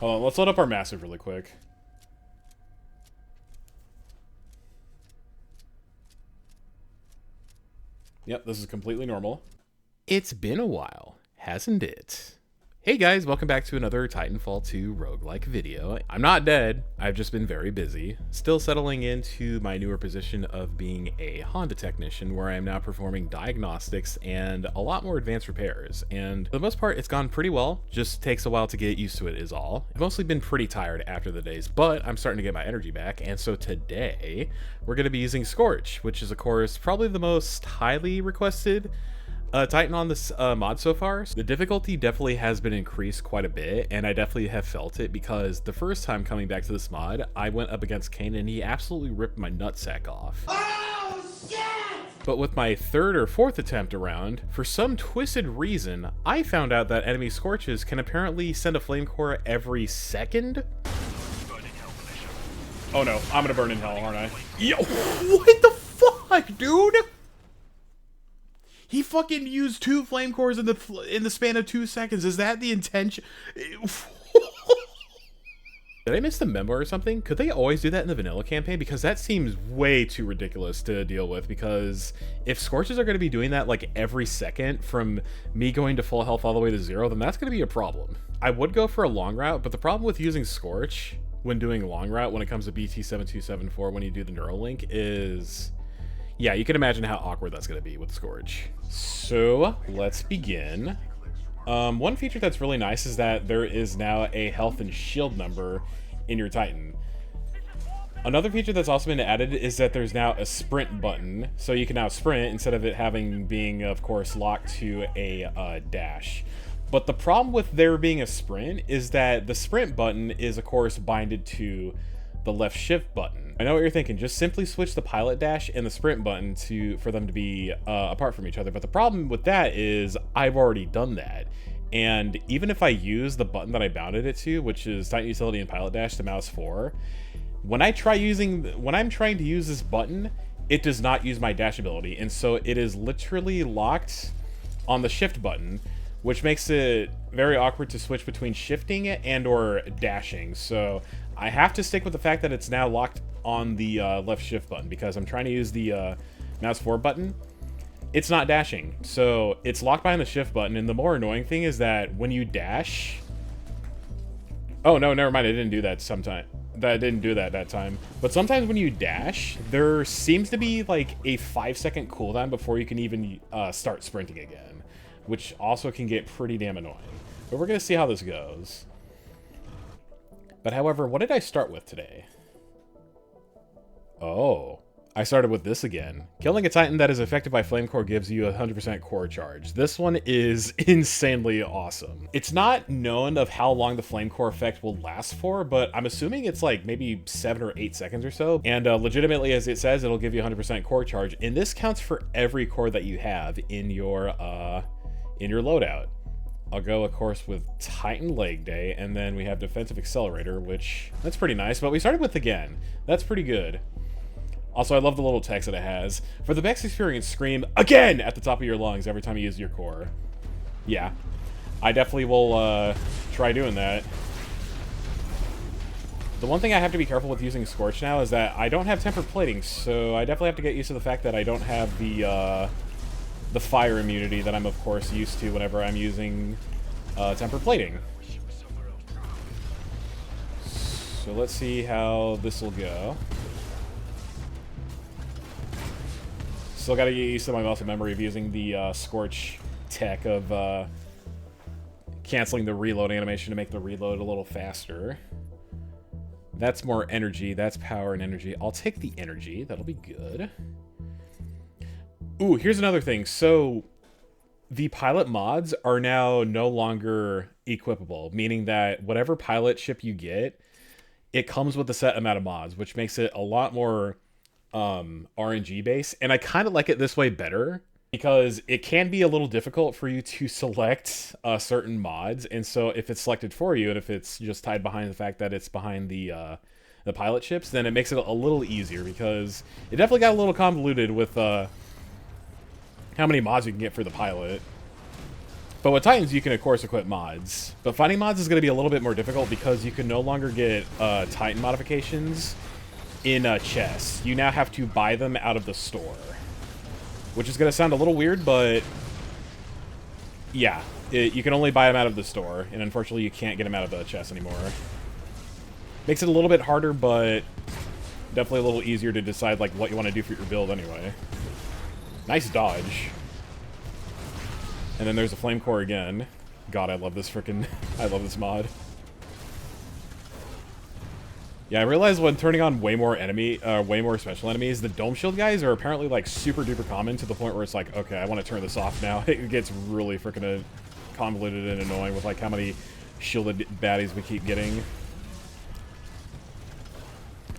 Hold on, let's load up our massive really quick. Yep, this is completely normal. It's been a while, hasn't it? Hey guys, welcome back to another Titanfall 2 roguelike video. I'm not dead, I've just been very busy. Still settling into my newer position of being a Honda technician, where I am now performing diagnostics and a lot more advanced repairs. And for the most part, it's gone pretty well, just takes a while to get used to it is all. I've mostly been pretty tired after the days, but I'm starting to get my energy back, and so today, we're going to be using Scorch, which is of course probably the most highly requested Titan on this mod so far. The difficulty definitely has been increased quite a bit, and I definitely have felt it because the first time coming back to this mod, I went up against Kane and he absolutely ripped my nutsack off. Oh, shit! But with my third or fourth attempt around, for some twisted reason, I found out that enemy Scorches can apparently send a flame core every second. Oh no, I'm gonna burn in hell, aren't I? Yo, what the fuck, dude? He fucking used 2 flame cores in the span of 2 seconds. Is that the intention? Did I miss the memo or something? Could they always do that in the vanilla campaign? Because that seems way too ridiculous to deal with, because if Scorches are going to be doing that like every second from me going to full health all the way to 0, then that's going to be a problem. I would go for a long route, but the problem with using Scorch when doing long route when it comes to BT7274 when you do the Neuralink is... yeah, you can imagine how awkward that's going to be with Scorch. So, let's begin. One feature that's really nice is that there is now a health and shield number in your Titan. Another feature that's also been added is that there's now a sprint button, so you can now sprint instead of it being, of course, locked to a dash. But the problem with there being a sprint is that the sprint button is, of course, binded to the left shift button. I know what you're thinking, just simply switch the pilot dash and the sprint button for them to be apart from each other. But the problem with that is I've already done that. And even if I use the button that I bounded it to, which is Titan Utility and Pilot Dash to mouse 4, when I'm trying to use this button, it does not use my dash ability. And so it is literally locked on the shift button, which makes it very awkward to switch between shifting and or dashing. So I have to stick with the fact that it's now locked on the left shift button, because I'm trying to use the mouse 4 button. It's not dashing, so it's locked behind the shift button. And the more annoying thing is that when you dash... oh no, never mind, I didn't do that sometime. I didn't do that time. But sometimes when you dash, there seems to be like a 5-second cooldown before you can even start sprinting again, which also can get pretty damn annoying. But we're gonna see how this goes. But however, what did I start with today? Oh, I started with this again. Killing a Titan that is affected by Flame Core gives you a 100% core charge. This one is insanely awesome. It's not known of how long the Flame Core effect will last for, but I'm assuming it's like maybe 7 or 8 seconds or so. And legitimately, as it says, it'll give you 100% core charge. And this counts for every core that you have in your loadout. I'll go, of course, with Titan Leg Day, and then we have Defensive Accelerator, which, that's pretty nice, but we started with Again. That's pretty good. Also, I love the little text that it has. For the best experience, scream AGAIN at the top of your lungs every time you use your core. Yeah, I definitely will try doing that. The one thing I have to be careful with using Scorch now is that I don't have tempered plating, so I definitely have to get used to the fact that I don't have the fire immunity that I'm, of course, used to whenever I'm using tempered plating. So let's see how this will go. Still got to get used to my muscle memory of using the Scorch tech of canceling the reload animation to make the reload a little faster. That's more energy. That's power and energy. I'll take the energy. That'll be good. Ooh, here's another thing. So the pilot mods are now no longer equipable, meaning that whatever pilot ship you get, it comes with a set amount of mods, which makes it a lot more RNG based. And I kind of like it this way better, because it can be a little difficult for you to select certain mods. And so if it's selected for you, and if it's just tied behind the fact that it's behind the pilot ships, then it makes it a little easier, because it definitely got a little convoluted with how many mods you can get for the pilot. But with Titans, you can, of course, equip mods. But finding mods is going to be a little bit more difficult because you can no longer get Titan modifications in chests. You now have to buy them out of the store. Which is going to sound a little weird, but... yeah, you can only buy them out of the store. And unfortunately, you can't get them out of the chest anymore. Makes it a little bit harder, but definitely a little easier to decide like what you want to do for your build anyway. Nice dodge. And then there's a flame core again. God, I love this frickin' I love this mod. Yeah, I realized when turning on way more special enemies, the dome shield guys are apparently like super duper common to the point where it's like, okay, I want to turn this off now. It gets really frickin' convoluted and annoying with like how many shielded baddies we keep getting.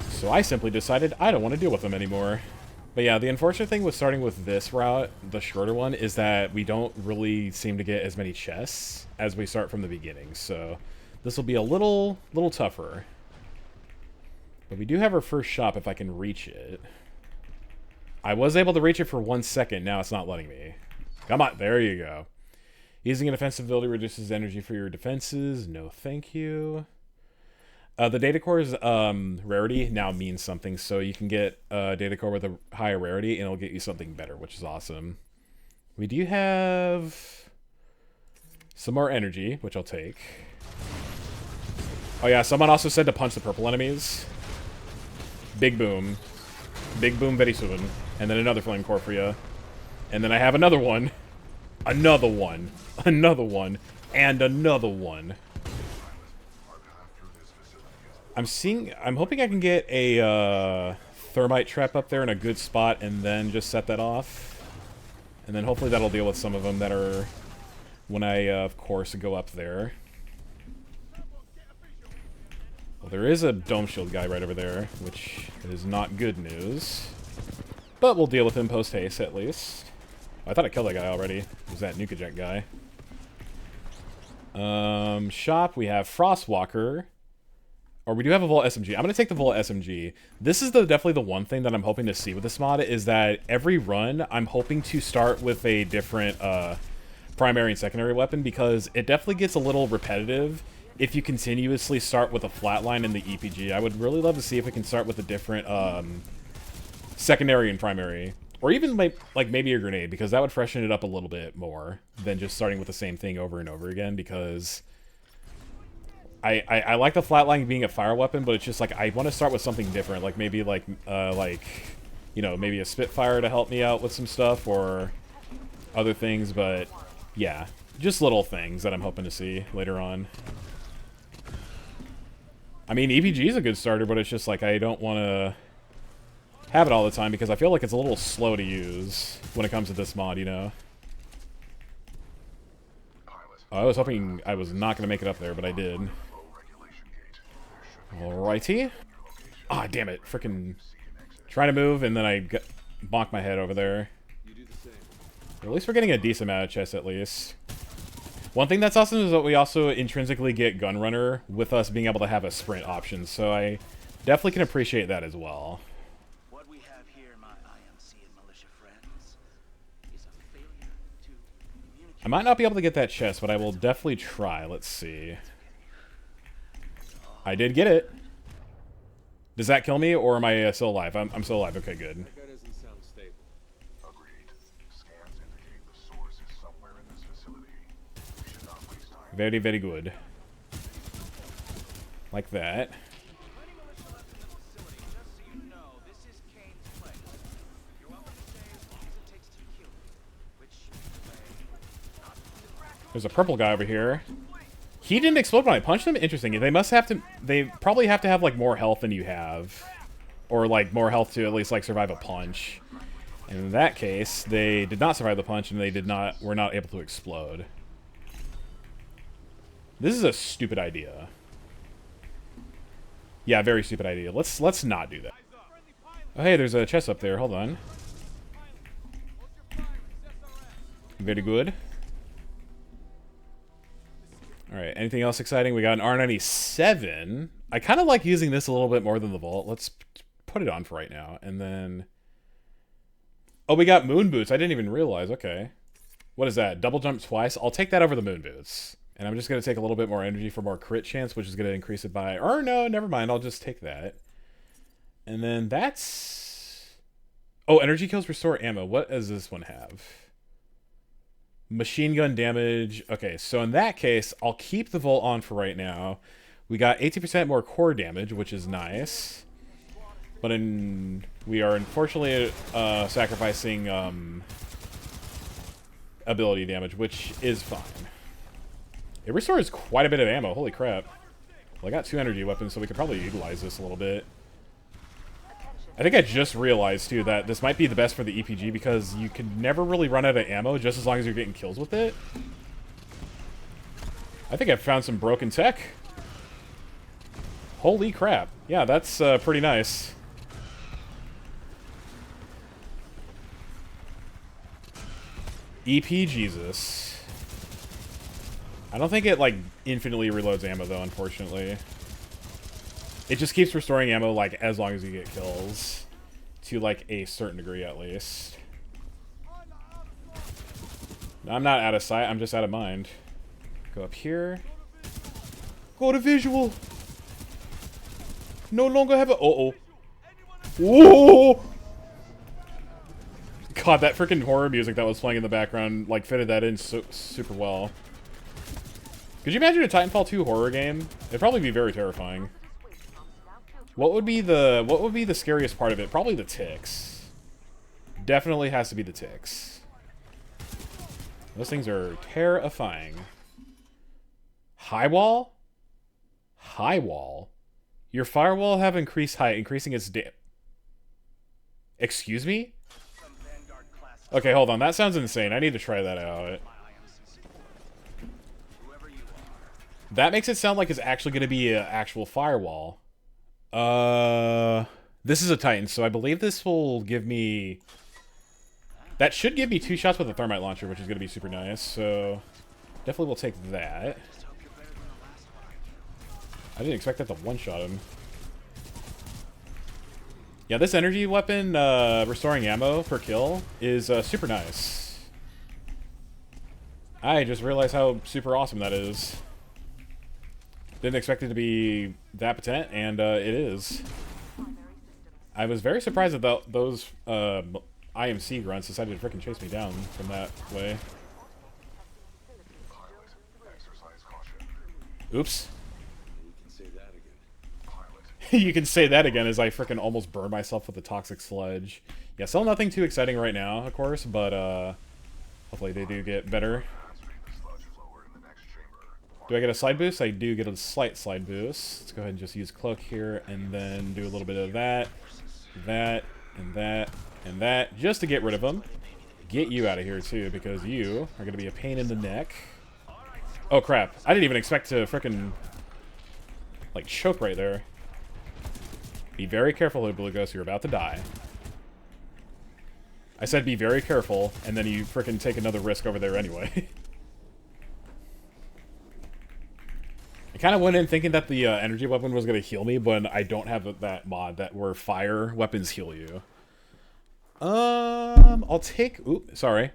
So I simply decided I don't want to deal with them anymore. But yeah, the unfortunate thing with starting with this route, the shorter one, is that we don't really seem to get as many chests as we start from the beginning. So this will be a little tougher. But we do have our first shop if I can reach it. I was able to reach it for 1 second. Now it's not letting me. Come on. There you go. Using an offensive ability reduces energy for your defenses. No, thank you. The data core's rarity now means something, so you can get a data core with a higher rarity, and it'll get you something better, which is awesome. We do have some more energy, which I'll take. Oh yeah, someone also said to punch the purple enemies. Big boom. Big boom very soon. And then another flame core for you. And then I have another one. Another one. Another one. And another one. I'm hoping I can get a thermite trap up there in a good spot and then just set that off. And then hopefully that'll deal with some of them that are when I, of course, go up there. Well, there is a dome shield guy right over there, which is not good news. But we'll deal with him post-haste, at least. I thought I killed that guy already. It was that Nuka-Jet guy. Shop, we have Frostwalker. Or we do have a Volt SMG. I'm going to take the Volt SMG. This is definitely the one thing that I'm hoping to see with this mod, is that every run, I'm hoping to start with a different primary and secondary weapon, because it definitely gets a little repetitive if you continuously start with a flatline in the EPG. I would really love to see if we can start with a different secondary and primary. Or even like maybe a grenade, because that would freshen it up a little bit more than just starting with the same thing over and over again, because... I like the flatline being a fire weapon, but it's just like I want to start with something different, like maybe like you know, maybe a Spitfire to help me out with some stuff or other things. But yeah, just little things that I'm hoping to see later on. I mean, EPG is a good starter, but it's just like I don't want to have it all the time because I feel like it's a little slow to use when it comes to this mod, you know. I was hoping I was not going to make it up there, but I did. Alrighty. Ah, damn it. Frickin' trying to move, and then I bonked my head over there. But at least we're getting a decent amount of chests, at least. One thing that's awesome is that we also intrinsically get Gunrunner with us being able to have a sprint option, so I definitely can appreciate that as well. What we have here, my IMC and militia friends, is a failure to communicate. I might not be able to get that chest, but I will definitely try. Let's see. I did get it. Does that kill me, or am I still alive? I'm still alive. Okay, good. That doesn't sound stable. Agreed. Scans indicate the source is somewhere in this facility. We should not waste time. Very, very good. Like that. There's a purple guy over here. He didn't explode when I punched him? Interesting. They must have to... They probably have to have, like, more health than you have. Or, like, more health to at least, like, survive a punch. And in that case, they did not survive the punch, and they were not able to explode. This is a stupid idea. Yeah, very stupid idea. Let's not do that. Oh, hey, there's a chest up there. Hold on. Very good. Alright, anything else exciting? We got an R97. I kind of like using this a little bit more than the Vault. Let's put it on for right now. And then... Oh, we got moon boots. I didn't even realize. Okay. What is that? Double jump twice? I'll take that over the moon boots. And I'm just going to take a little bit more energy for more crit chance, which is going to increase it by... Or no, never mind. I'll just take that. And then that's... Oh, energy kills restore ammo. What does this one have? Machine gun damage. Okay, so in that case, I'll keep the Volt on for right now. We got 18% more core damage, which is nice. But we are unfortunately sacrificing ability damage, which is fine. It restores quite a bit of ammo. Holy crap. Well, I got 2 energy weapons, so we could probably utilize this a little bit. I think I just realized, too, that this might be the best for the EPG because you can never really run out of ammo just as long as you're getting kills with it. I think I've found some broken tech. Holy crap. Yeah, that's pretty nice. EP Jesus. I don't think it, like, infinitely reloads ammo, though, unfortunately. It just keeps restoring ammo, like, as long as you get kills. To, like, a certain degree, at least. I'm not out of sight, I'm just out of mind. Go up here. Go to visual! No longer have a... Uh-oh. Whoa! God, that freaking horror music that was playing in the background, like, fitted that in super well. Could you imagine a Titanfall 2 horror game? It'd probably be very terrifying. What would be the scariest part of it? Probably the ticks. Definitely has to be the ticks. Those things are terrifying. High wall? High wall? Your firewall have increased height, increasing its Excuse me? Okay, hold on. That sounds insane. I need to try that out. That makes it sound like it's actually going to be an actual firewall. This is a Titan, so I believe this will give me... That should give me 2 shots with a thermite launcher, which is going to be super nice, so... Definitely will take that. I didn't expect that to one-shot him. Yeah, this energy weapon, restoring ammo per kill, is super nice. I just realized how super awesome that is. Didn't expect it to be that potent, and it is. I was very surprised that those IMC grunts decided to freaking chase me down from that way. Oops. You can say that again as I freaking almost burn myself with the toxic sludge. Yeah, still nothing too exciting right now, of course, but hopefully they do get better. Do I get a slide boost? I do get a slight slide boost. Let's go ahead and just use cloak here and then do a little bit of that, and that, just to get rid of them. Get you out of here too, because you are going to be a pain in the neck. Oh crap, I didn't even expect to frickin' like choke right there. Be very careful, Blue Ghost, you're about to die. I said be very careful, and then you frickin' take another risk over there anyway. I kind of went in thinking that the energy weapon was going to heal me, but I don't have that mod that where fire weapons heal you. I'll take... Oop, sorry.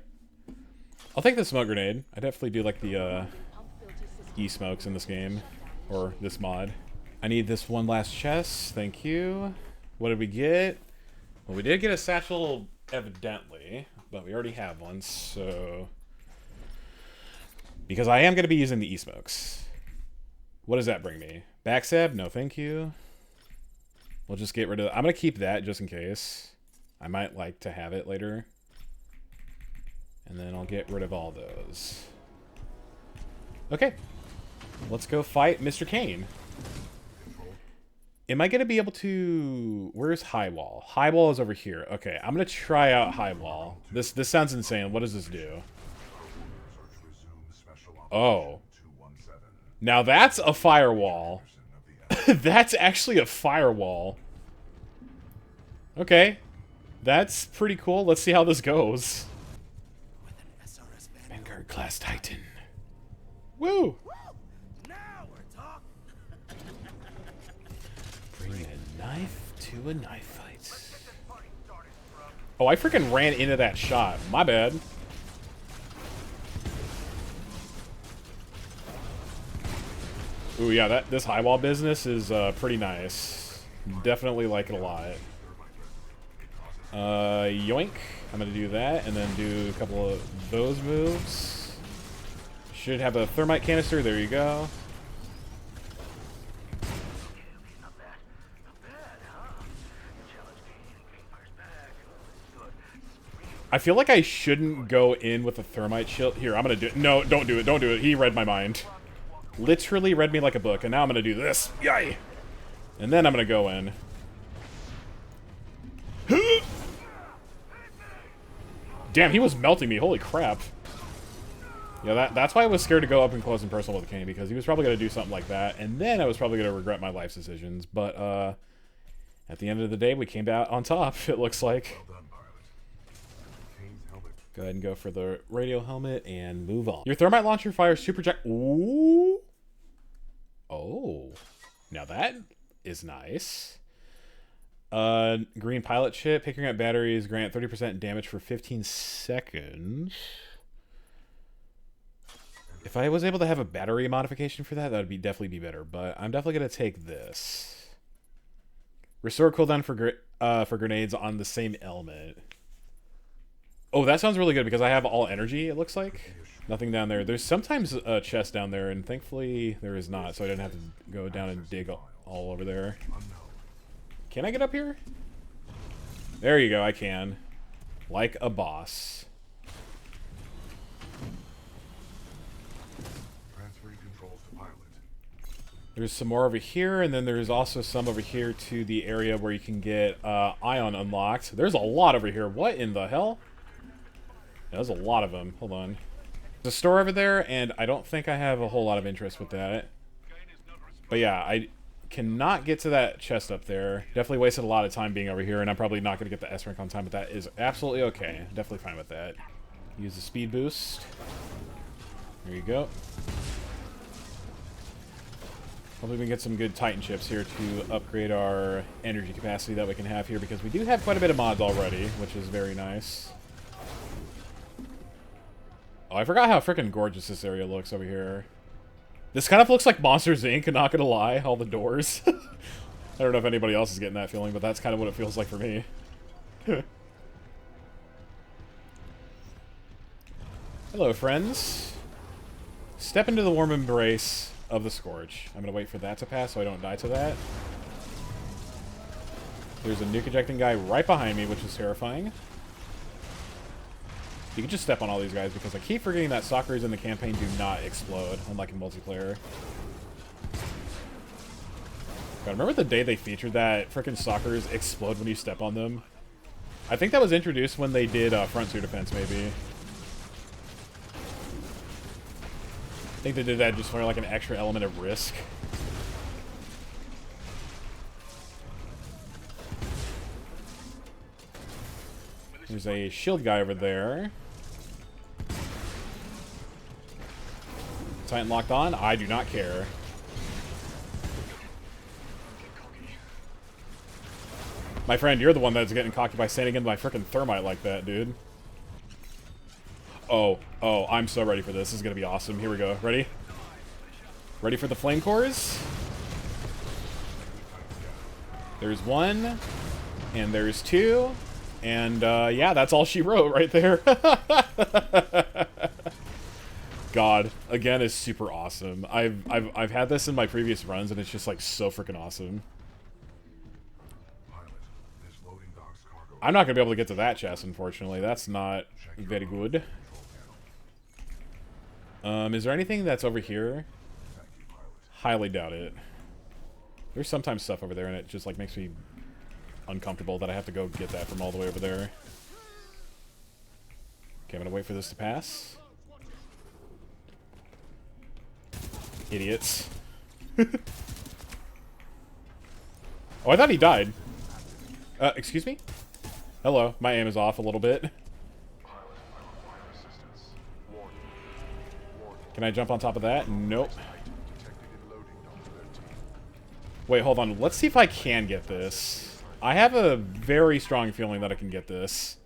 I'll take the smoke grenade. I definitely do like the e-smokes in this game, or this mod. I need this one last chest. Thank you. What did we get? Well, we did get a satchel, evidently, but we already have one, so... Because I am going to be using the e-smokes. What does that bring me? Backstab? No, thank you. We'll just get rid of... I'm going to keep that just in case. I might like to have it later. And then I'll get rid of all those. Okay. Let's go fight Mr. Kane. Am I going to be able to... Where's High Wall? High Wall is over here. Okay, I'm going to try out High Wall. This sounds insane. What does this do? Oh. Now that's a firewall. That's actually a firewall. Okay. That's pretty cool. Let's see how this goes. Vanguard class Titan. Woo! Now we're talking. Bring a knife to a knife fight. Oh, I freaking ran into that shot. My bad. Ooh, yeah, this high wall business is pretty nice. Definitely like it a lot. Yoink. I'm gonna do that, and then do a couple of those moves. Should have a thermite canister. There you go. Not bad. Not bad, huh? Challenge gained back. Good. I feel like I shouldn't go in with a thermite shield. Here, I'm gonna do it. No, don't do it. Don't do it. He read my mind. Literally read me like a book, and now I'm gonna do this. Yay! And then I'm gonna go in. Damn, he was melting me. Holy crap. Yeah, that's why I was scared to go up and close and personal with Kane, because he was probably going to do something like that, and then I was probably going to regret my life's decisions. But at the end of the day, we came out on top, it looks like. Well done, pilot. Kane's helmet. Go ahead and go for the radio helmet and move on. Your thermite launcher fires super jack. Ooh. Oh. Now that is nice. Green pilot ship. Picking up batteries grant 30% damage for 15 seconds. If I was able to have a battery modification for that, that would definitely be better. But I'm definitely gonna take this. Restore cooldown for grenades on the same element. Oh, that sounds really good because I have all energy. It looks like nothing down there. There's sometimes a chest down there, and thankfully there is not, so I didn't have to go down and dig all over there. Can I get up here? There you go, I can. Like a boss. Transferring controls to pilot. There's some more over here, and then there's also some over here to the area where you can get Ion unlocked. There's a lot over here. What in the hell? Yeah, there's a lot of them. Hold on. There's a store over there, and I don't think I have a whole lot of interest with that. But yeah, I cannot get to that chest up there. Definitely wasted a lot of time being over here, and I'm probably not going to get the S rank on time, but that is absolutely okay. Definitely fine with that. Use the speed boost. There you go. Hopefully we can get some good Titan chips here to upgrade our energy capacity that we can have here, because we do have quite a bit of mods already, which is very nice. Oh, I forgot how freaking gorgeous this area looks over here. This kind of looks like Monsters, Inc., not gonna lie, all the doors. I don't know if anybody else is getting that feeling, but that's kind of what it feels like for me. Hello, friends. Step into the warm embrace of the Scorch. I'm gonna wait for that to pass so I don't die to that. There's a nuke ejecting guy right behind me, which is terrifying. You can just step on all these guys, because I keep forgetting that stalkers in the campaign do not explode, unlike in multiplayer. God, remember the day they featured that frickin' stalkers explode when you step on them? I think that was introduced when they did front suit defense, maybe. I think they did that just for like an extra element of risk. There's a shield guy over there. Titan locked on? I do not care. My friend, you're the one that's getting cocky by standing in my frickin' thermite like that, dude. Oh, I'm so ready for this. This is gonna be awesome. Here we go. Ready? Ready for the flame cores? There's one, and there's two, and yeah, that's all she wrote right there. God, again, is super awesome. I've had this in my previous runs, and it's just like so freaking awesome. Pilot, this loading dock's cargo. I'm not gonna be able to get to that chest, unfortunately. That's not very good. Is there anything that's over here? Thank you, pilot. Highly doubt it. There's sometimes stuff over there, and it just like makes me uncomfortable that I have to go get that from all the way over there. Okay, I'm gonna wait for this to pass. Idiots. Oh, I thought he died. Excuse me? Hello, my aim is off a little bit. Pilot, I require assistance. Warning. Warning. Can I jump on top of that? Nope. Titan detected in loading dock 13. Wait, hold on. Let's see if I can get this. I have a very strong feeling that I can get this.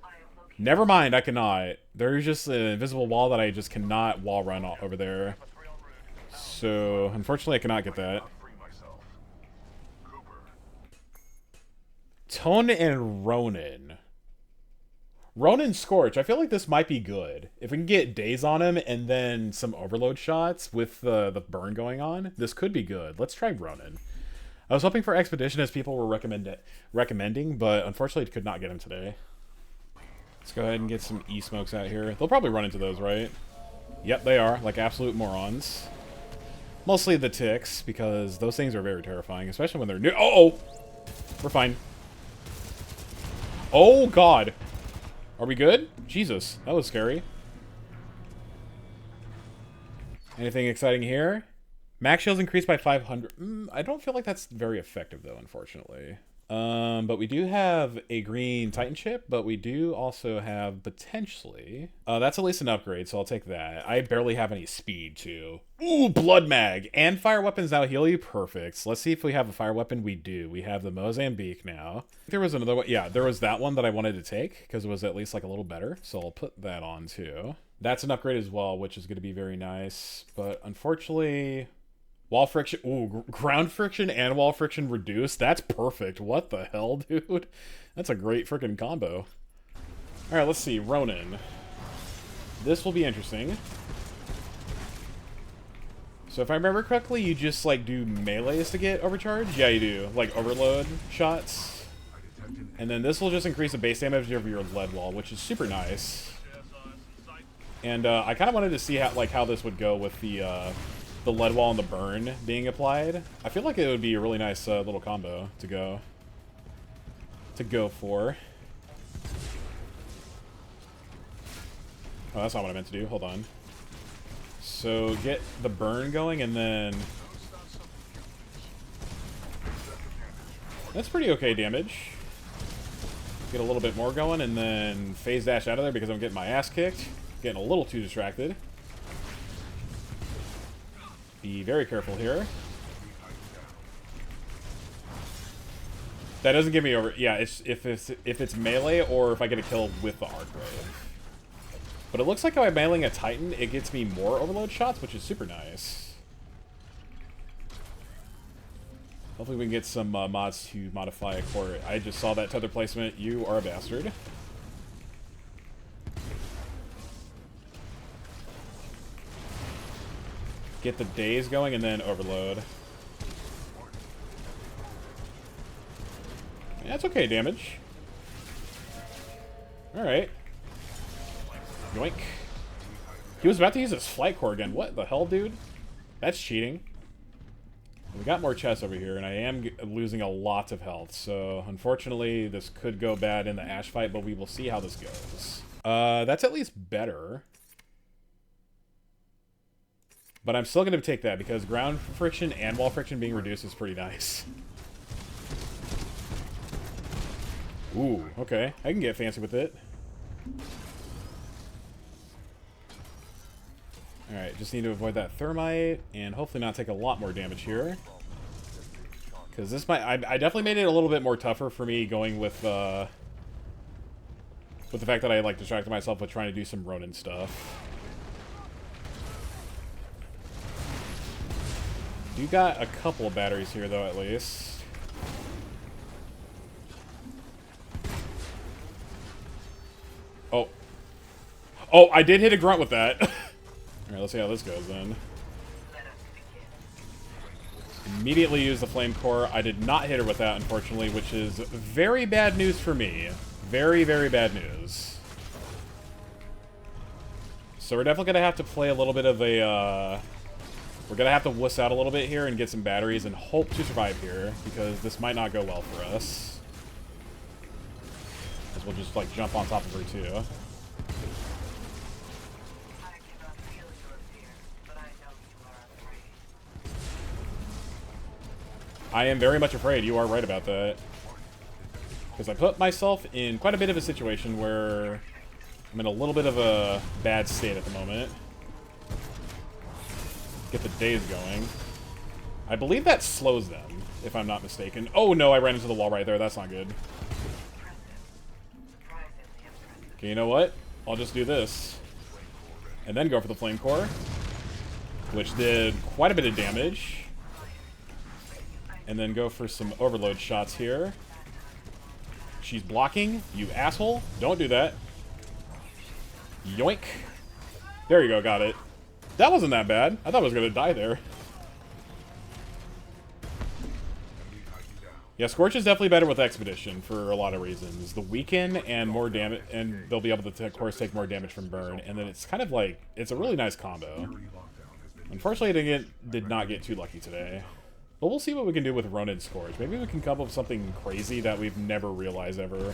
Never mind, I cannot. There's just an invisible wall that I just cannot wall run over there. So, unfortunately, I cannot get that. Free myself. Cooper. Tone and Ronin. Ronin Scorch. I feel like this might be good. If we can get days on him and then some overload shots with the burn going on, this could be good. Let's try Ronin. I was hoping for Expedition as people were recommending, but unfortunately could not get him today. Let's go ahead and get some E-smokes out here. They'll probably run into those, right? Yep, they are. Like absolute morons. Mostly the ticks, because those things are very terrifying, especially when they're new. Oh! We're fine. Oh, God. Are we good? Jesus, that was scary. Anything exciting here? Max shields increased by 500. I don't feel like that's very effective, though, unfortunately. But we do have a green Titan chip, but we do also have potentially... that's at least an upgrade, so I'll take that. I barely have any speed, too. Ooh, Blood Mag! And fire weapons now heal you? Perfect. So let's see if we have a fire weapon. We do. We have the Mozambique now. There was another one. Yeah, there was that one that I wanted to take, because it was at least, like, a little better. So I'll put that on, too. That's an upgrade as well, which is going to be very nice. But unfortunately... Wall friction, ooh, ground friction and wall friction reduced. That's perfect. What the hell, dude? That's a great freaking combo. All right, let's see, Ronin. This will be interesting. So if I remember correctly, you just like do melees to get overcharged? Yeah, you do. Like overload shots. And then this will just increase the base damage of your lead wall, which is super nice. And I kind of wanted to see how this would go with the lead wall and the burn being applied. I feel like it would be a really nice little combo to go for. Oh, that's not what I meant to do. Hold on. So get the burn going and then... That's pretty okay damage. Get a little bit more going and then phase dash out of there because I'm getting my ass kicked. Getting a little too distracted. Be very careful here. That doesn't give me over. Yeah, if it's melee or if I get a kill with the arc wave. But it looks like by meleeing a Titan, it gets me more overload shots, which is super nice. Hopefully we can get some mods to modify a core. I just saw that tether placement. You are a bastard. Get the days going and then overload. Yeah, that's okay damage. Alright. Yoink. He was about to use his flight core again. What the hell, dude? That's cheating. We got more chests over here, and I am losing a lot of health. So, unfortunately, this could go bad in the Ash fight, but we will see how this goes. That's at least better. But I'm still going to take that because ground friction and wall friction being reduced is pretty nice. Ooh, okay. I can get fancy with it. Alright, just need to avoid that thermite and hopefully not take a lot more damage here. Because this might... I definitely made it a little bit more tougher for me going with the fact that I like distracted myself with trying to do some Ronin stuff. You got a couple of batteries here, though, at least. Oh. Oh, I did hit a grunt with that. Alright, let's see how this goes, then. Immediately use the flame core. I did not hit her with that, unfortunately, which is very bad news for me. Very, very bad news. So we're definitely going to have to play a little bit of a... We're going to have to wuss out a little bit here and get some batteries and hope to survive here, because this might not go well for us. Because we'll just, like, jump on top of her, too. I am very much afraid. You are right about that. Because I put myself in quite a bit of a situation where I'm in a little bit of a bad state at the moment. Get the days going. I believe that slows them, if I'm not mistaken. Oh no, I ran into the wall right there. That's not good. Okay, you know what? I'll just do this. And then go for the flame core. which did quite a bit of damage. And then go for some overload shots here. She's blocking, you asshole. Don't do that. Yoink. There you go, got it. That wasn't that bad. I thought I was going to die there. Yeah, Scorch is definitely better with Expedition for a lot of reasons. The weaken and more damage, and they'll be able to, of course, take more damage from burn. And then it's kind of like, it's a really nice combo. Unfortunately, I did not get too lucky today. But we'll see what we can do with Ronin Scorch. Maybe we can come up with something crazy that we've never realized ever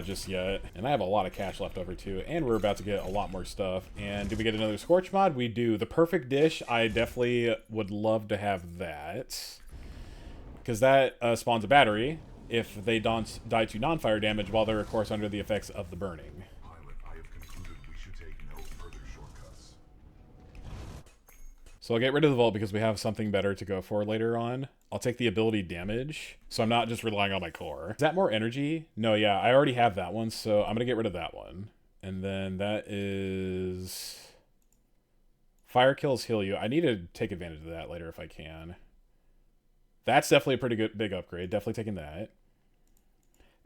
just yet. And I have a lot of cash left over too. And we're about to get a lot more stuff. And do we get another Scorch mod? We do. The perfect dish, I definitely would love to have that. Because that spawns a battery if they don't die to non-fire damage while they're, of course, under the effects of the burning. Pilot, I have concluded we should take no further shortcuts. So I'll get rid of the Vault because we have something better to go for later on. I'll take the ability damage, so I'm not just relying on my core. Is that more energy? No, yeah, I already have that one, so I'm going to get rid of that one. And then that is... Fire kills heal you. I need to take advantage of that later if I can. That's definitely a pretty good big upgrade. Definitely taking that.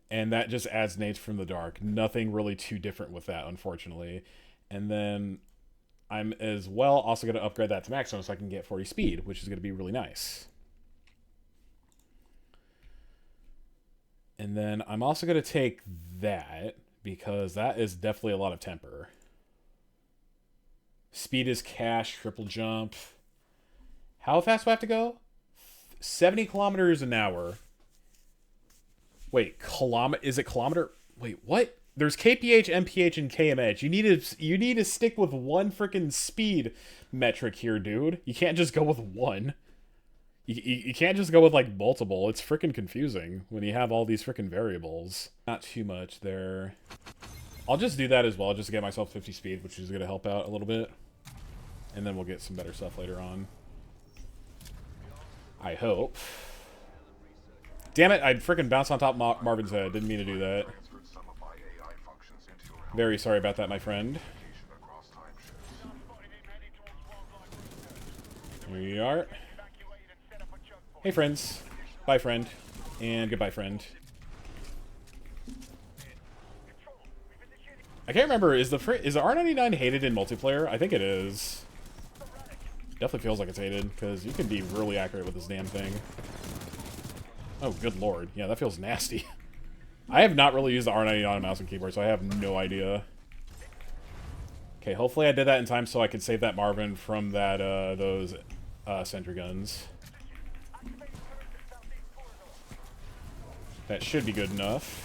And that just adds Nades from the Dark. Nothing really too different with that, unfortunately. And then I'm as well also going to upgrade that to maximum so I can get 40 speed, which is going to be really nice. And then I'm also going to take that because that is definitely a lot of temper. Speed is cash, triple jump. How fast do I have to go? 70 kilometers an hour. Wait, is it kilometer? Wait, what? There's KPH, MPH, and KMH. You need to stick with one freaking speed metric here, dude. You can't just go with one. You can't just go with like multiple. It's freaking confusing when you have all these freaking variables. Not too much there. I'll just do that as well, just to get myself 50 speed, which is going to help out a little bit. And then we'll get some better stuff later on. I hope. Damn it, I freaking bounced on top of Marvin's head. Didn't mean to do that. Very sorry about that, my friend. Here you are. Hey, friends. Bye, friend. And goodbye, friend. I can't remember, is the R99 hated in multiplayer? I think it is. Definitely feels like it's hated, because you can be really accurate with this damn thing. Oh, good lord. Yeah, that feels nasty. I have not really used the R99 on mouse and keyboard, so I have no idea. Okay, hopefully I did that in time so I could save that Marvin from that, those sentry guns. That should be good enough.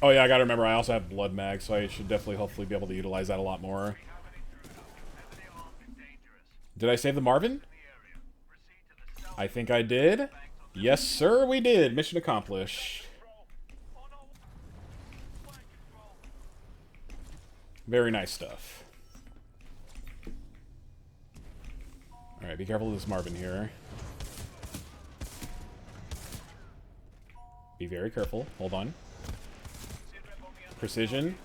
Oh yeah, I gotta remember, I also have Blood Mag, so I should definitely, hopefully, be able to utilize that a lot more. Did I save the Marvin? I think I did. Yes, sir, we did. Mission accomplished. Very nice stuff. Alright, be careful of this Marvin here. Be very careful. Hold on. Precision.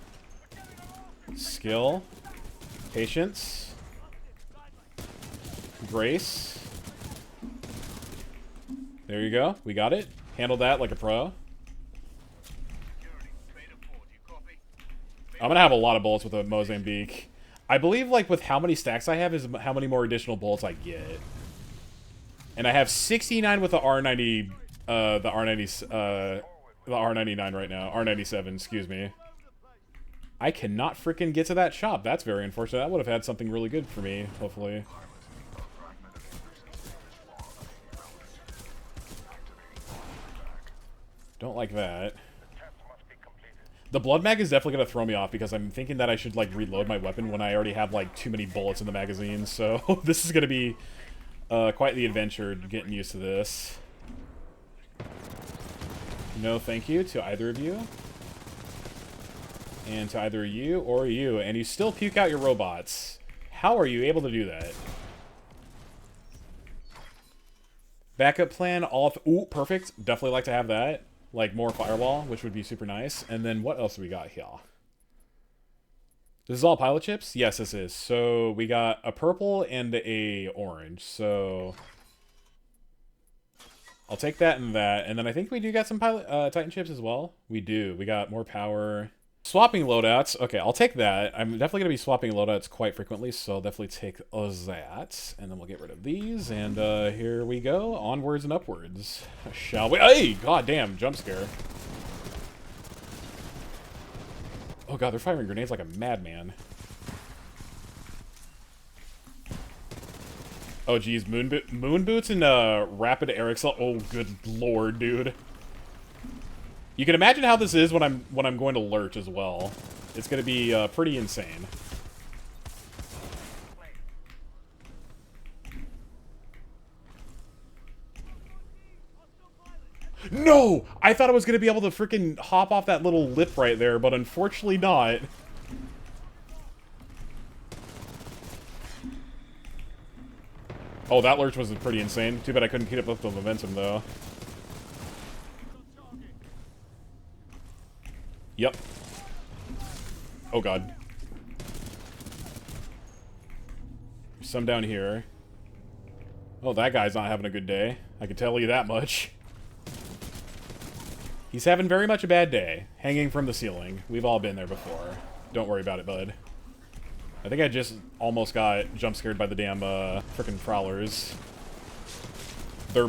Skill. Patience. Grace. There you go. We got it. Handled that like a pro. I'm gonna have a lot of bullets with a Mozambique. I believe, like, with how many stacks I have is how many more additional bullets I get. And I have 69 with the R90, the R99 right now. R97, excuse me. I cannot freaking get to that shop. That's very unfortunate. That would have had something really good for me, hopefully. Don't like that. The Blood Mag is definitely going to throw me off because I'm thinking that I should, like, reload my weapon when I already have, like, too many bullets in the magazine. So this is going to be quite the adventure getting used to this. No thank you to either of you. And to either you or you. And you still puke out your robots. How are you able to do that? Backup plan, all... Ooh, perfect. Definitely like to have that. Like, more firewall, which would be super nice. And then what else do we got here? This is all pilot chips? Yes, this is. So we got a purple and a orange. So I'll take that and that. And then I think we do got some pilot Titan chips as well. We do. We got more power. Swapping loadouts. Okay, I'll take that. I'm definitely going to be swapping loadouts quite frequently, so I'll definitely take that. And then we'll get rid of these. And here we go. Onwards and upwards. Shall we? Hey! God damn, jump scare. Oh god, they're firing grenades like a madman. Oh geez, moon boots and rapid air accel. Oh good lord, dude. You can imagine how this is when I'm going to lurch as well. It's gonna be pretty insane. No! I thought I was gonna be able to freaking hop off that little lip right there, but unfortunately not. Oh, that lurch was pretty insane. Too bad I couldn't keep up the momentum, though. Yep. Oh, God. There's some down here. Oh, that guy's not having a good day. I can tell you that much. He's having very much a bad day. Hanging from the ceiling. We've all been there before. Don't worry about it, bud. I think I just almost got jump scared by the damn frickin' prowlers. They're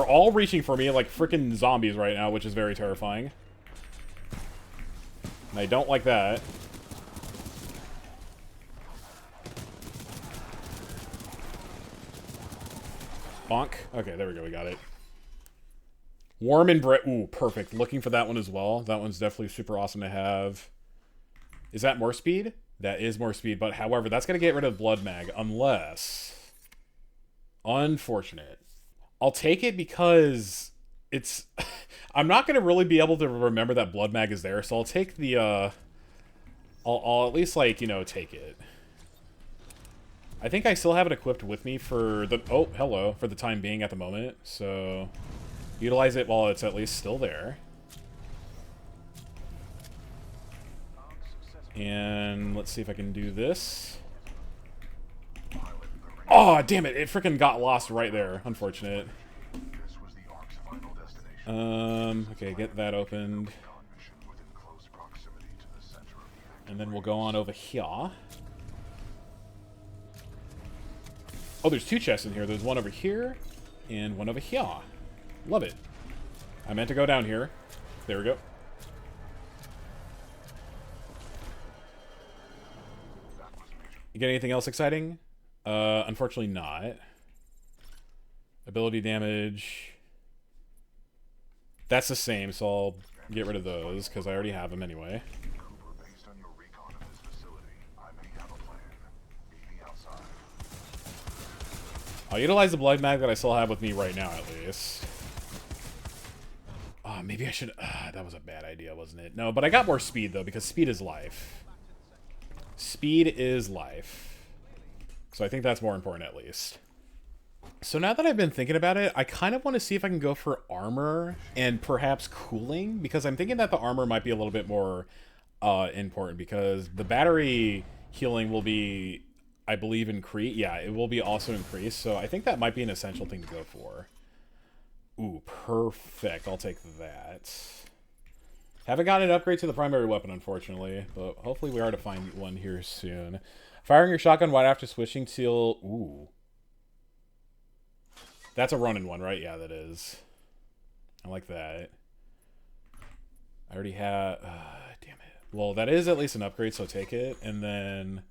all reaching for me like frickin' zombies right now, which is very terrifying. And I don't like that. Bonk. Okay, there we go, we got it. Warm and bright. Ooh, perfect. Looking for that one as well. That one's definitely super awesome to have. Is that more speed? That is more speed, but however, that's going to get rid of Blood Mag, unless... Unfortunate. I'll take it because it's... I'm not going to really be able to remember that Blood Mag is there, so I'll take the, I'll at least, like, you know, take it. I think I still have it equipped with me for the... Oh, hello. For the time being at the moment, so... Utilize it while it's at least still there. And let's see if I can do this. Oh, damn it. It freaking got lost right there. Unfortunate. Okay, get that opened. And then we'll go on over here. Oh, there's two chests in here. There's one over here and one over here. Love it. I meant to go down here. There we go. You get anything else exciting? Unfortunately not. Ability damage. That's the same, so I'll get rid of those, because I already have them anyway. Based on your recon of this facility, I may have a plan. Meet me outside. I'll utilize the Blood Mag that I still have with me right now, at least. Maybe I should... that was a bad idea, wasn't it? No, but I got more speed, though, because speed is life. Speed is life. So I think that's more important, at least. So now that I've been thinking about it, I kind of want to see if I can go for armor and perhaps cooling, because I'm thinking that the armor might be a little bit more important, because the battery healing will be, I believe, increased. Yeah, it will be also increased, so I think that might be an essential thing to go for. Ooh, perfect. I'll take that. Haven't gotten an upgrade to the primary weapon, unfortunately, but hopefully we are to find one here soon. Firing your shotgun right after switching till... Ooh. That's a running one, right? Yeah, that is. I like that. I already have... damn it. Well, that is at least an upgrade, so take it. And then...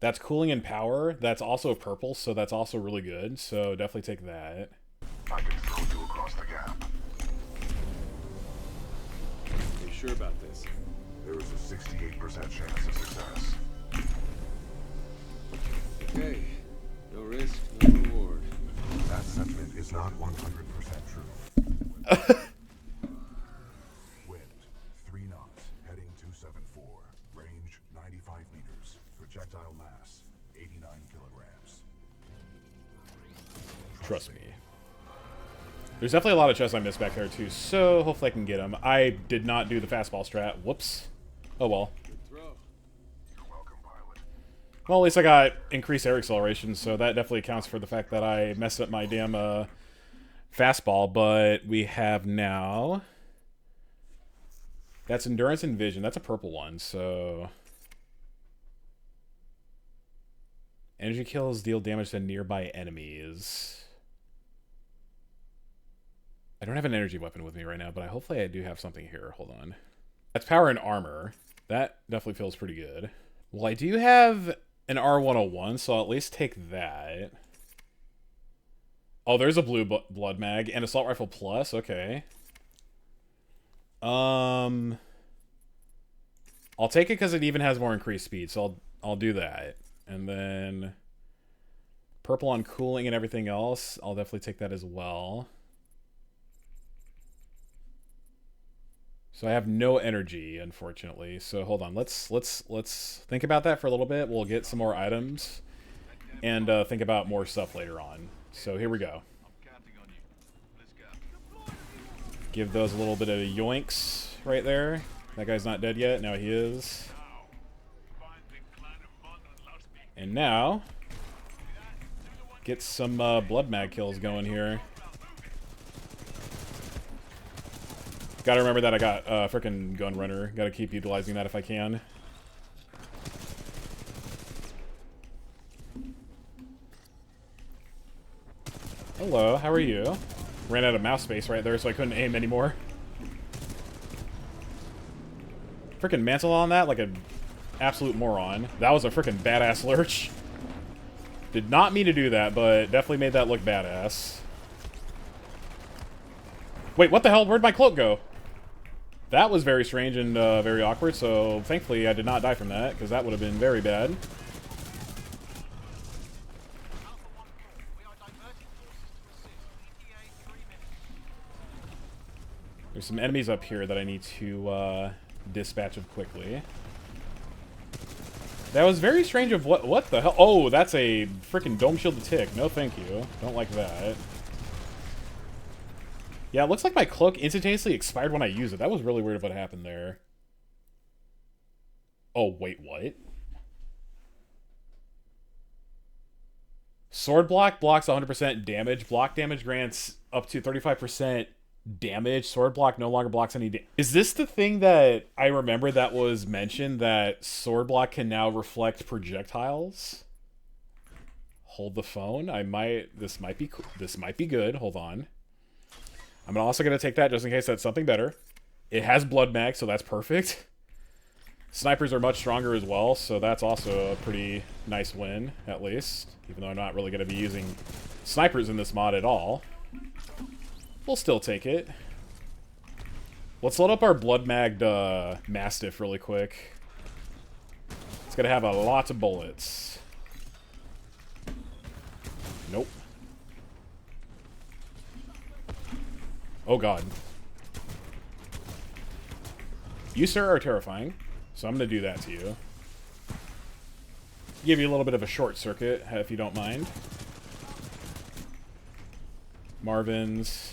That's cooling and power. That's also purple, so that's also really good. So definitely take that. I can throw you across the gap. You sure about this? There is a 68% chance of success. Okay. No risk, no reward. That sentiment is not 100% true. Wind, 3 knots, heading 274. Range, 95 meters. Projectile mass, 89 kilograms. Trust me. There's definitely a lot of chests I missed back there, too, so hopefully I can get them. I did not do the fastball strat. Whoops. Oh, well. Good throw. Well, at least I got increased air acceleration, so that definitely accounts for the fact that I messed up my damn fastball. But we have now... That's endurance and vision. That's a purple one, so... Energy kills deal damage to nearby enemies. I don't have an energy weapon with me right now, but hopefully I do have something here. Hold on. That's power and armor. That definitely feels pretty good. Well, I do have an R101, so I'll at least take that. Oh, there's a blue blood mag and assault rifle plus. Okay. I'll take it because it even has more increased speed, so I'll do that. And then purple on cooling and everything else, I'll definitely take that as well. So I have no energy, unfortunately. So hold on, let's think about that for a little bit. We'll get some more items and think about more stuff later on. So here we go. Give those a little bit of yoinks right there. That guy's not dead yet. Now he is. And now, get some blood mag kills going here. Gotta remember that I got frickin' gun runner. Gotta keep utilizing that if I can. Hello, how are you? Ran out of mouse space right there, so I couldn't aim anymore. Frickin' mantle on that like an absolute moron. That was a frickin' badass lurch. Did not mean to do that, but definitely made that look badass. Wait, what the hell? Where'd my cloak go? That was very strange and very awkward, so thankfully I did not die from that, because that would have been very bad. There's some enemies up here that I need to dispatch of quickly. That was very strange of what the hell? Oh, that's a freaking dome shielded tick. No thank you. Don't like that. Yeah, it looks like my cloak instantaneously expired when I use it. That was really weird what happened there. Oh, wait, what? Sword block blocks 100% damage. Block damage grants up to 35% damage. Sword block no longer blocks any damage. Is this the thing that I remember that was mentioned, that sword block can now reflect projectiles? Hold the phone. This might be good. Hold on. I'm also going to take that just in case that's something better. It has blood mag, so that's perfect. Snipers are much stronger as well, so that's also a pretty nice win, at least. Even though I'm not really going to be using snipers in this mod at all. We'll still take it. Let's load up our blood-magged Mastiff really quick. It's going to have a lot of bullets. Nope. Oh god. You, sir, are terrifying, so I'm going to do that to you. Give you a little bit of a short circuit, if you don't mind. Marvin's.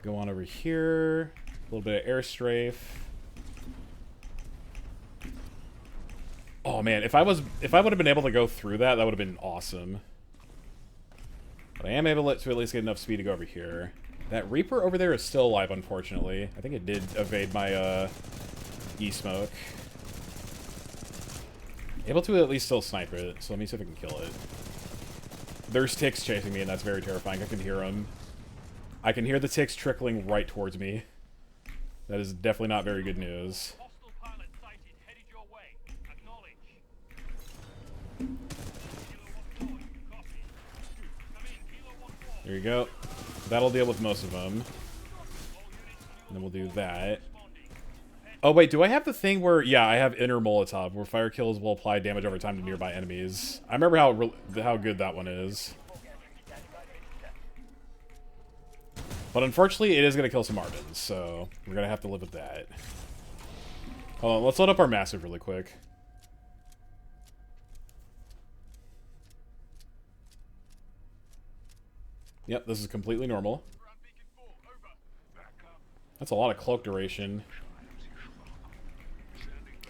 Go on over here. A little bit of air strafe. Oh man, if I would have been able to go through that, that would have been awesome. But I am able to at least get enough speed to go over here. That Reaper over there is still alive, unfortunately. I think it did evade my E-smoke. Able to at least still snipe it, so let me see if I can kill it. There's ticks chasing me, and that's very terrifying. I can hear them. I can hear the ticks trickling right towards me. That is definitely not very good news. There you go. That'll deal with most of them. And then we'll do that. Oh wait, do I have the thing where... Yeah, I have Inner Molotov, where fire kills will apply damage over time to nearby enemies. I remember how good that one is. But unfortunately, it is going to kill some Marvins, so we're going to have to live with that. Hold on, let's load up our Massive really quick. Yep, this is completely normal. That's a lot of cloak duration.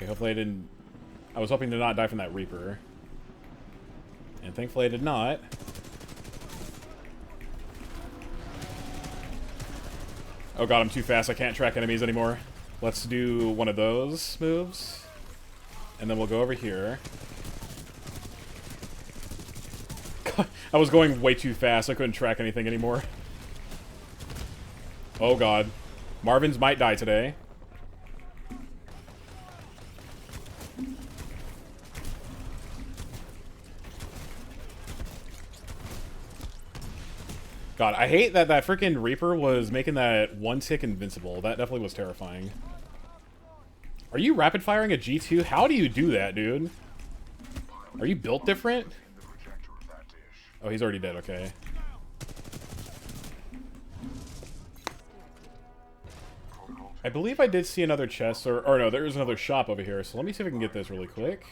Okay, hopefully I didn't... I was hoping to not die from that Reaper. And thankfully I did not. Oh god, I'm too fast. I can't track enemies anymore. Let's do one of those moves. And then we'll go over here. God, I was going way too fast. I couldn't track anything anymore. Oh god. Marvin's might die today. God, I hate that that freaking Reaper was making that one tick invincible. That definitely was terrifying. Are you rapid firing a G2? How do you do that, dude? Are you built different? Oh, he's already dead, okay. I believe I did see another chest, or no, there is another shop over here, so let me see if I can get this really quick.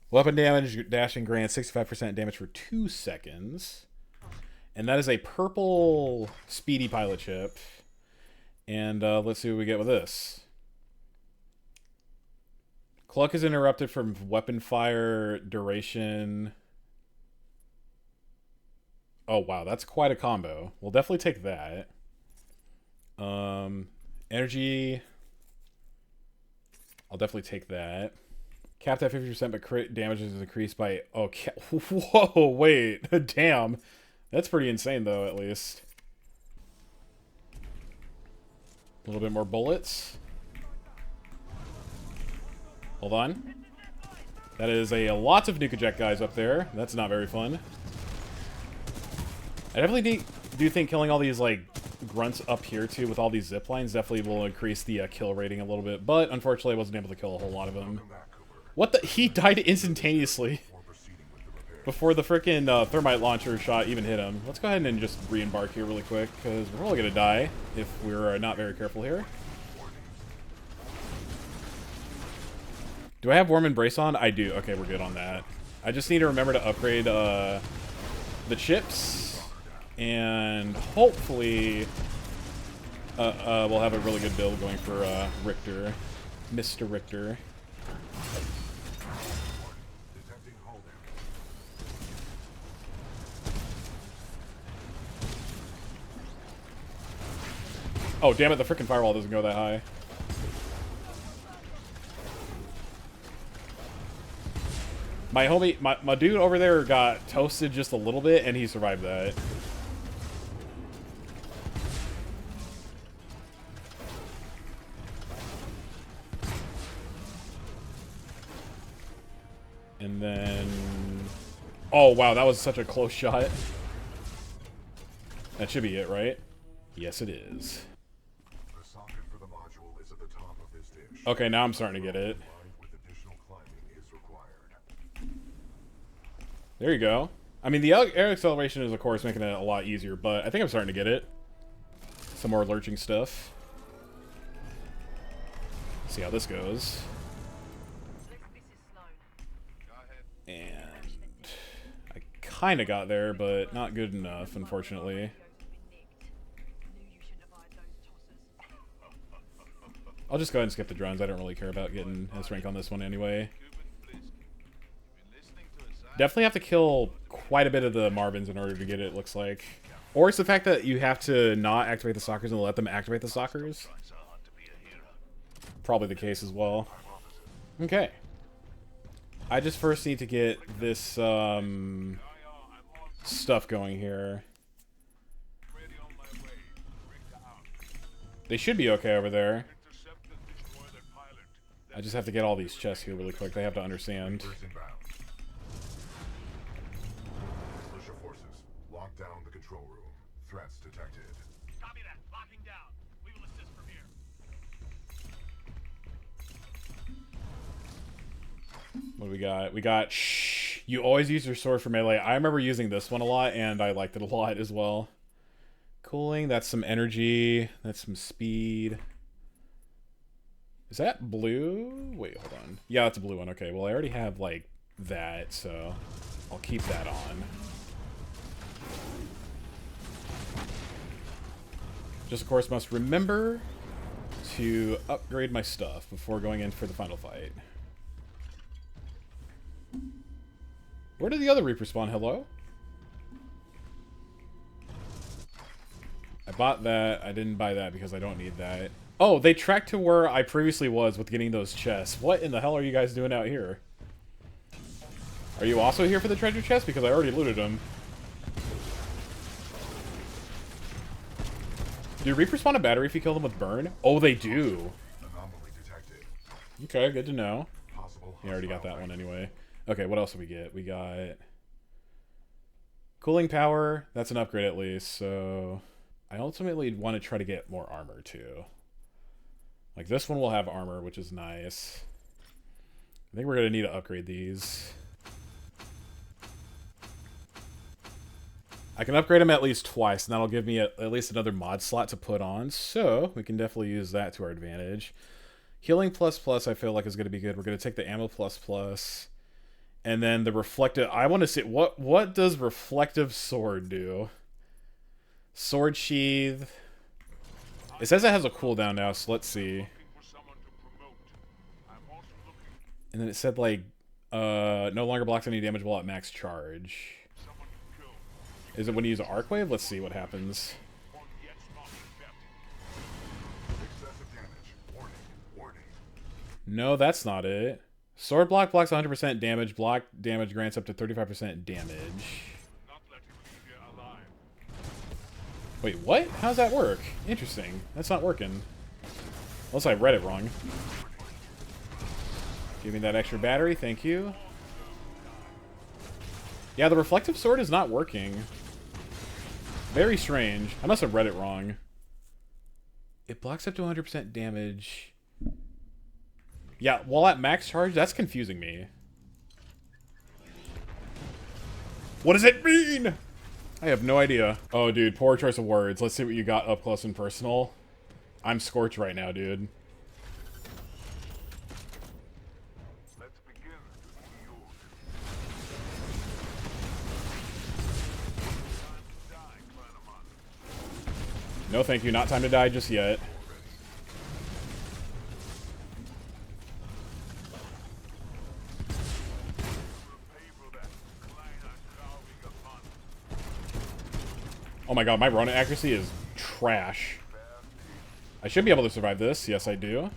Weapon damage, dashing grants 65% damage for 2 seconds. And that is a purple speedy pilot chip. And let's see what we get with this. Cluck is interrupted from weapon fire duration. Oh, wow, that's quite a combo. We'll definitely take that. Energy. I'll definitely take that. Capped at 50%, but crit damage is increased by... Okay. Whoa, wait. Damn. That's pretty insane, though, at least. A little bit more bullets. Hold on. That is a lots of nuke eject guys up there. That's not very fun. I definitely do think killing all these, like, grunts up here, too, with all these zip lines definitely will increase the kill rating a little bit. But, unfortunately, I wasn't able to kill a whole lot of them. What the? He died instantaneously. Before the frickin' thermite launcher shot even hit him. Let's go ahead and just re-embark here really quick, because we're all gonna die if we're not very careful here. Do I have Warm Embrace on? I do. Okay, we're good on that. I just need to remember to upgrade the chips, and hopefully we'll have a really good build going for Richter. Mr. Richter. Oh, damn it, the frickin' firewall doesn't go that high. My homie, my dude over there got toasted just a little bit, and he survived that. And then... Oh, wow, that was such a close shot. That should be it, right? Yes, it is. Okay, now I'm starting to get it. There you go. I mean, the air acceleration is, of course, making it a lot easier, but I think I'm starting to get it. Some more lurching stuff. See how this goes. And I kind of got there, but not good enough, unfortunately. I'll just go ahead and skip the drones. I don't really care about getting S rank on this one anyway. Definitely have to kill quite a bit of the Marvins in order to get it, looks like. Or it's the fact that you have to not activate the Stalkers and let them activate the Stalkers. Probably the case as well. Okay. I just first need to get this stuff going here. They should be okay over there. I just have to get all these chests here really quick. They have to understand. Militia forces, lock down the control room. Threats detected. Copy that. Locking down. We will assist from here. What do we got? We got shh. You always use your sword for melee. I remember using this one a lot, and I liked it a lot as well. Cooling. That's some energy. That's some speed. Is that blue? Wait, hold on. Yeah, that's a blue one. Okay, well, I already have, like, that, so I'll keep that on. Just, of course, must remember to upgrade my stuff before going in for the final fight. Where did the other Reaper spawn? Hello? I bought that. I didn't buy that because I don't need that. Oh, they tracked to where I previously was with getting those chests. What in the hell are you guys doing out here? Are you also here for the treasure chest? Because I already looted them. Do Reapers spawn a battery if you kill them with burn? Oh, they do. Anomaly detected. Okay, good to know. Possible You already got that hostile one anyway. Okay, what else do we get? We got cooling power. That's an upgrade at least. So I ultimately want to try to get more armor too. Like this one will have armor, which is nice. I think we're going to need to upgrade these. I can upgrade them at least twice, and that'll give me at least another mod slot to put on. So we can definitely use that to our advantage. Healing plus I feel like is going to be good. We're going to take the ammo plus. And then the reflective... I want to see... What does reflective sword do? Sword sheath. It says it has a cooldown now, so let's see. And then it said, like, no longer blocks any damage while at max charge. Is it when you use an arc wave? Let's see what happens. excessive damage. Warning. Warning. No, that's not it. Sword block blocks 100% damage. Block damage grants up to 35% damage. Wait, what? How's that work? Interesting. That's not working. Unless I read it wrong. Give me that extra battery, thank you. Yeah, the reflective sword is not working. Very strange. I must have read it wrong. It blocks up to 100% damage. Yeah, while at max charge, that's confusing me. What does it mean? I have no idea. Oh, dude, poor choice of words. Let's see what you got up close and personal. I'm scorched right now, dude. Let's begin the feud. No, thank you. Not time to die just yet. Oh my god, my Ronin accuracy is trash. I should be able to survive this. Yes, I do.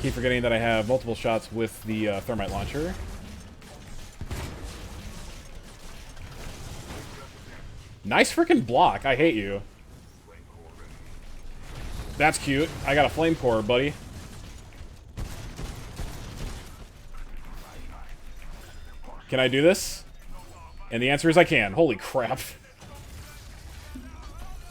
Keep forgetting that I have multiple shots with the thermite launcher. Nice freaking block. I hate you. That's cute. I got a flame core, buddy. Can I do this? And the answer is I can. Holy crap.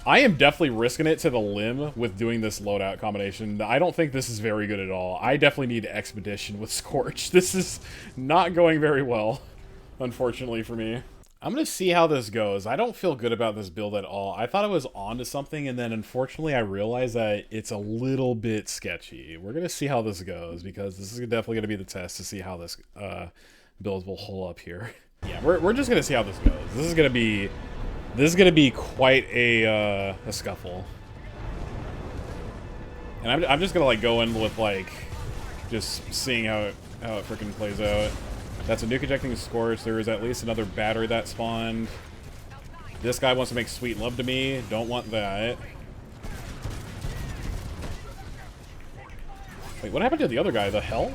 I am definitely risking it to the limb with doing this loadout combination. I don't think this is very good at all. I definitely need Expedition with Scorch. This is not going very well, unfortunately for me. I'm going to see how this goes. I don't feel good about this build at all. I thought I was onto something, and then unfortunately I realized that it's a little bit sketchy. We're going to see how this goes, because this is definitely going to be the test to see how this build will hold up here. Yeah, we're just going to see how this goes. This is going to be quite a scuffle. And I'm just going to like go in with like just seeing how it freaking plays out. That's a nuke ejecting Scorch. There is at least another battery that spawned. This guy wants to make sweet love to me. Don't want that. Wait, what happened to the other guy? The hell?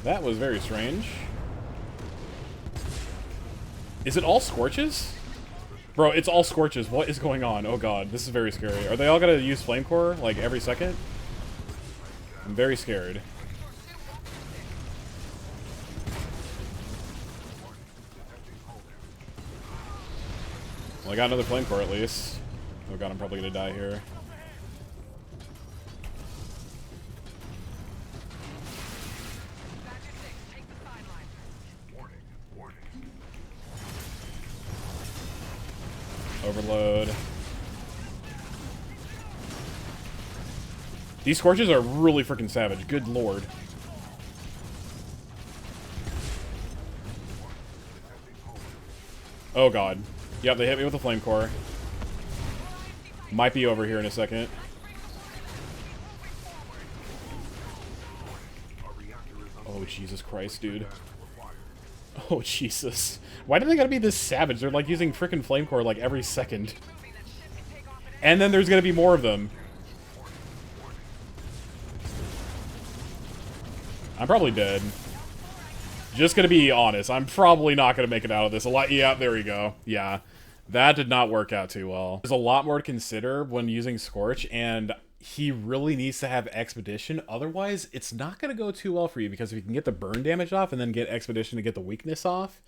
That was very strange. Is it all Scorches? Bro, it's all Scorches. What is going on? Oh god, this is very scary. Are they all gonna use Flame Core, like, every second? I'm very scared. Well, I got another Flame Core at least. Oh god, I'm probably gonna die here. Overload. These Scorches are really freaking savage. Good lord. Oh god. Yep, they hit me with a Flame Core. Might be over here in a second. Oh, Jesus Christ, dude. Oh, Jesus. Why do they gotta be this savage? They're like using frickin' flame core like every second. And then there's gonna be more of them. I'm probably dead. Just gonna be honest, I'm probably not gonna make it out of this. Yeah, there we go. Yeah. That did not work out too well. There's a lot more to consider when using Scorch, and he really needs to have Expedition. Otherwise, it's not going to go too well for you, because if you can get the burn damage off and then get Expedition to get the weakness off,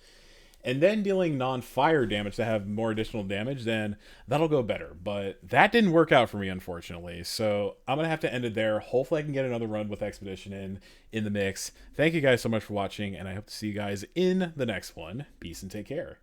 and then dealing non-fire damage to have more additional damage, then that'll go better. But that didn't work out for me, unfortunately. So I'm going to have to end it there. Hopefully I can get another run with Expedition in the mix. Thank you guys so much for watching, and I hope to see you guys in the next one. Peace and take care.